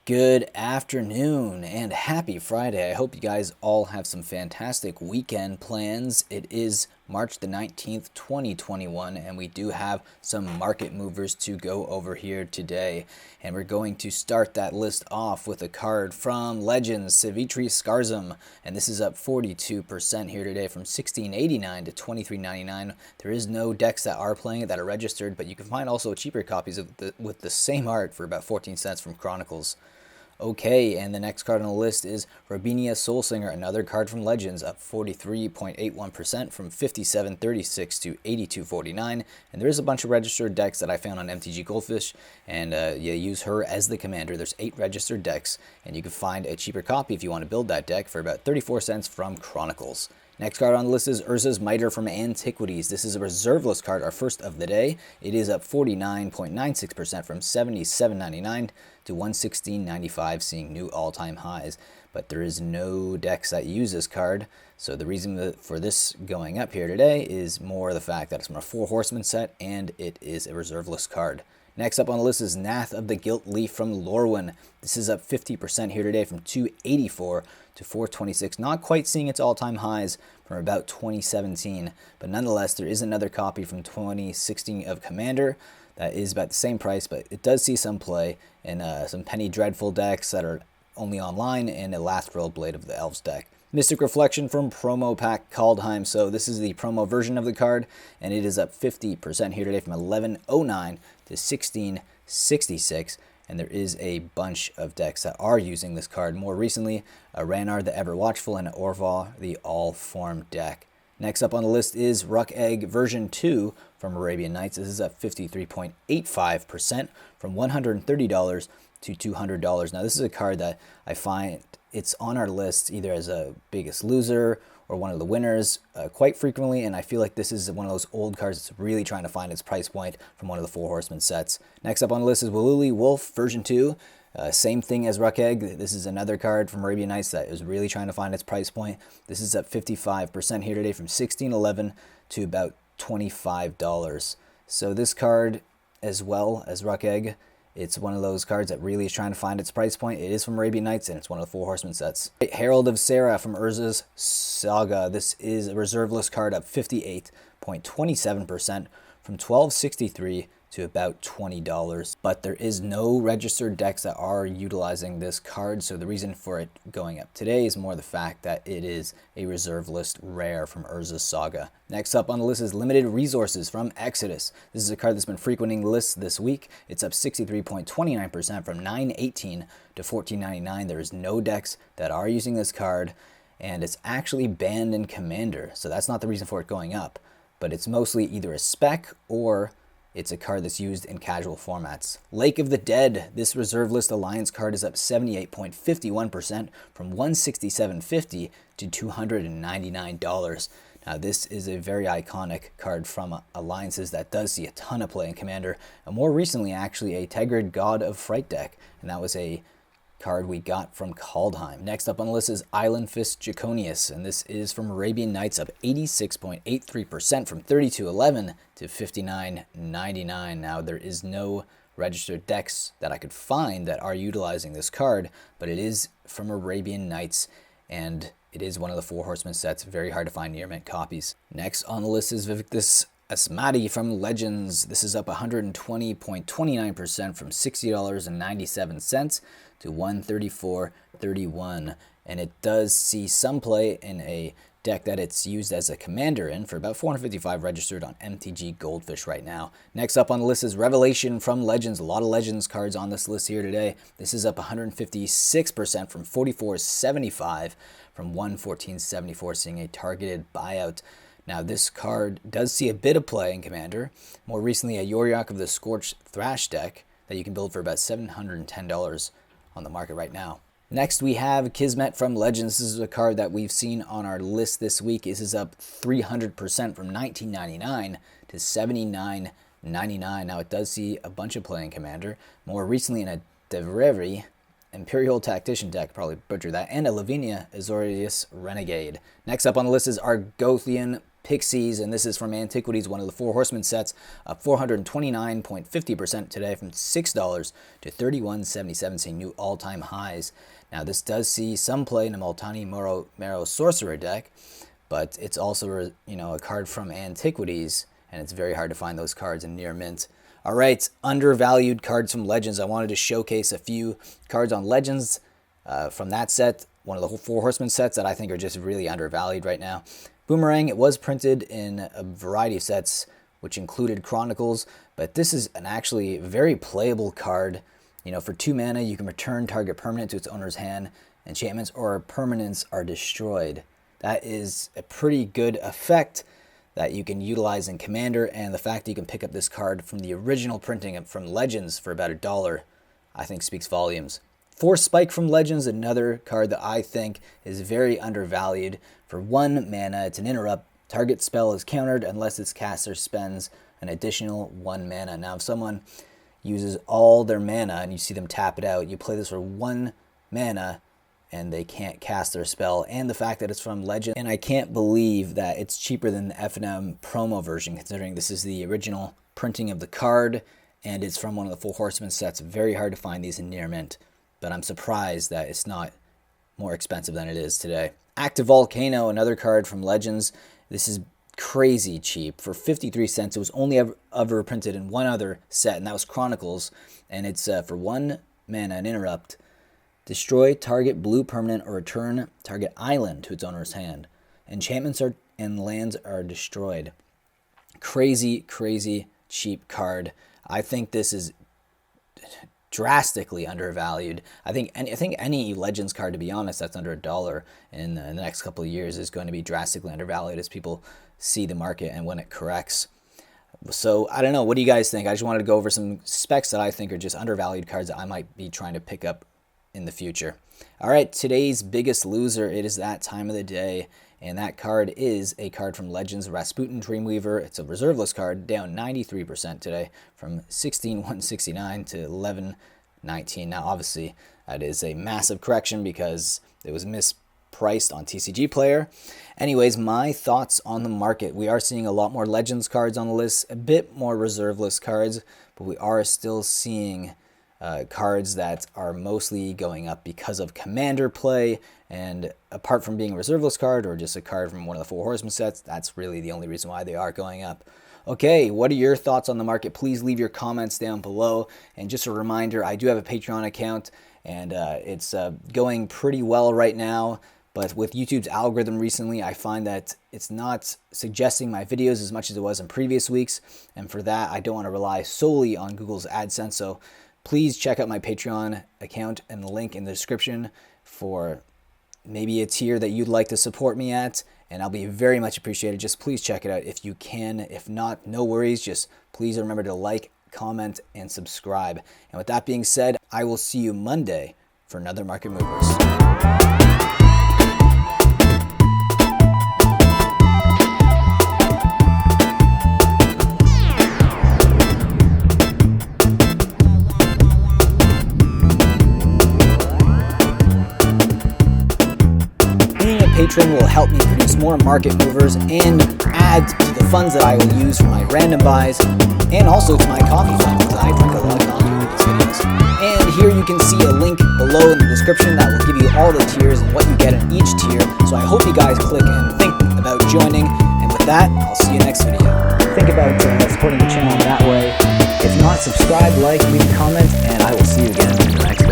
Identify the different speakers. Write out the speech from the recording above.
Speaker 1: Good afternoon and happy Friday. I hope you guys all have some fantastic weekend plans. It is March the 19th, 2021, and we do have some market movers to go over here today. And we're going to start that list off with a card from Legends, Savitri Scarzum, and this is up 42% here today from $16.89 to $23.99. There is no decks that are playing it that are registered, but you can find also cheaper copies of with the same art for about 14 cents from Chronicles. Okay, and the next card on the list is Rabinia Soulsinger, another card from Legends, up 43.81% from 57.36 to 82.49. And there is a bunch of registered decks that I found on MTG Goldfish, and you use her as the commander. There's 8 registered decks, and you can find a cheaper copy if you want to build that deck for about 34 cents from Chronicles. Next card on the list is Urza's Mitre from Antiquities. This is a reserve list card, our first of the day. It is up 49.96% from $77.99 to $116.95, seeing new all-time highs. But there is no decks that use this card, so the reason for this going up here today is more the fact that it's from a 4 Horsemen set, and it is a reserve list card. Next up on the list is Nath of the Gilt Leaf from Lorwyn. This is up 50% here today from $284 to $426. Not quite seeing its all-time highs from about 2017, but nonetheless, there is another copy from 2016 of Commander that is about the same price, but it does see some play in some Penny Dreadful decks that are only online, and a Lathril Blade of the Elves deck. Mystic Reflection from Promo Pack Kaldheim. So this is the promo version of the card, and it is up 50% here today from $11.09 to $16.66. And there is a bunch of decks that are using this card. More recently, a Ranar the Ever Watchful and Orval the All Form deck. Next up on the list is Ruck Egg version 2 from Arabian Nights. This is up 53.85% from $130 to $200. Now this is a card that I find it's on our list either as a biggest loser or one of the winners quite frequently, and I feel like this is one of those old cards that's really trying to find its price point from one of the 4 Horsemen sets. Next up on the list is Walluli Wolf version 2. Same thing as Ruck Egg. This is another card from Arabian Nights that is really trying to find its price point. This is up 55% here today from $16.11 to about $25. So this card, as well as Ruck Egg, it's one of those cards that really is trying to find its price point. It is from Arabian Nights, and it's one of the 4 Horsemen sets. Herald of Sarah from Urza's Saga. This is a reserve list card up 58.27% from $12.63 to about $20. But there is no registered decks that are utilizing this card, so the reason for it going up today is more the fact that it is a reserve list rare from Urza's Saga. Next up on the list is Limited Resources from Exodus. This is a card that's been frequenting lists this week. It's up 63.29% from $9.18 to $14.99. There is no decks that are using this card, and it's actually banned in Commander, so that's not the reason for it going up. But it's mostly either a spec or it's a card that's used in casual formats. Lake of the Dead. This reserve list Alliance card is up 78.51% from $167.50 to $299. Now this is a very iconic card from Alliances that does see a ton of play in Commander, and more recently actually a Tegrid God of Fright deck, and that was a card we got from Kaldheim. Next up on the list is Island Fist Draconius, and this is from Arabian Nights, up 86.83% from $32.11 to $59.99. Now there is no registered decks that I could find that are utilizing this card, but it is from Arabian Nights, and it is one of the 4 Horsemen sets. Very hard to find near mint copies. Next on the list is Vivictus Asmati from Legends. This is up 120.29% from $60.97 to $134.31, and it does see some play in a deck that it's used as a commander in for about 455 registered on MTG Goldfish right now. Next up on the list is Revelation from Legends. A lot of Legends cards on this list here today. This is up 156% from $44.75 from $114.74, seeing a targeted buyout. Now this card does see a bit of play in Commander. More recently, a Yoriok of the Scorched Thrash deck that you can build for about $710 on the market right now. Next we have Kismet from Legends. This is a card that we've seen on our list this week. This is up 300% from $19.99 to $79.99. Now it does see a bunch of play in Commander. More recently in a Devreri Imperial Tactician deck, probably butcher that, and a Lavinia Azorius Renegade. Next up on the list is Argothian Pixies, and this is from Antiquities, one of the Four Horsemen sets, up 429.50% today from $6 to $31.77, seeing new all-time highs. Now this does see some play in a Multani Marrow Sorcerer deck, but it's also, you know, a card from Antiquities, and it's very hard to find those cards in near mint. All right, undervalued cards from Legends. I wanted to showcase a few cards on Legends from that set, one of the Four Horsemen sets that I think are just really undervalued right now. Boomerang, it was printed in a variety of sets, which included Chronicles, but this is an actually very playable card. You know, for 2 mana, you can return target permanent to its owner's hand. Enchantments or permanents are destroyed. That is a pretty good effect that you can utilize in Commander, and the fact that you can pick up this card from the original printing from Legends for about $1, I think speaks volumes. Force Spike from Legends, another card that I think is very undervalued. For 1 mana, it's an interrupt. Target spell is countered unless its caster spends an additional 1 mana. Now, if someone uses all their mana and you see them tap it out, you play this for 1 mana and they can't cast their spell. And the fact that it's from Legend, and I can't believe that it's cheaper than the F&M promo version, considering this is the original printing of the card and it's from one of the Four Horsemen sets. Very hard to find these in near mint, but I'm surprised that it's not more expensive than it is today. Active Volcano, another card from Legends. This is crazy cheap. For 53 cents, it was only ever printed in one other set, and that was Chronicles. And it's for 1 mana, an interrupt. Destroy target blue permanent or return target island to its owner's hand. Enchantments and lands are destroyed. Crazy, crazy cheap card. I think this is drastically undervalued. I think any Legends card, to be honest, that's under $1 in the next couple of years is going to be drastically undervalued as people see the market and when it corrects. So I don't know. What do you guys think? I just wanted to go over some specs that I think are just undervalued cards that I might be trying to pick up in the future. All right, today's biggest loser. It is that time of the day, and that card is a card from Legends, Rasputin Dreamweaver. It's a reserveless card, down 93% today from 16,169 to 11,19. Now, obviously, that is a massive correction because it was mispriced on TCG Player. Anyways, my thoughts on the market. We are seeing a lot more Legends cards on the list, a bit more reserveless cards, but we are still seeing cards that are mostly going up because of Commander play, and apart from being a reserveless card or just a card from one of the Four Horsemen sets, that's really the only reason why they are going up. Okay, what are your thoughts on the market? Please leave your comments down below. And just a reminder, I do have a Patreon account, and it's going pretty well right now. But with YouTube's algorithm recently, I find that it's not suggesting my videos as much as it was in previous weeks. And for that, I don't want to rely solely on Google's AdSense. So please check out my Patreon account and the link in the description for maybe a tier that you'd like to support me at, and I'll be very much appreciated. Just please check it out if you can. If not, no worries. Just please remember to like, comment, and subscribe. And with that being said, I will see you Monday for another Market Movers. Patron will help me produce more market movers and add to the funds that I will use for my random buys and also to my coffee fund, because I drink a lot of coffee with these videos. And here you can see a link below in the description that will give you all the tiers and what you get in each tier. So I hope you guys click and think about joining. And with that, I'll see you next video. Think about supporting the channel that way. If not, subscribe, like, leave a comment, and I will see you again in the next video.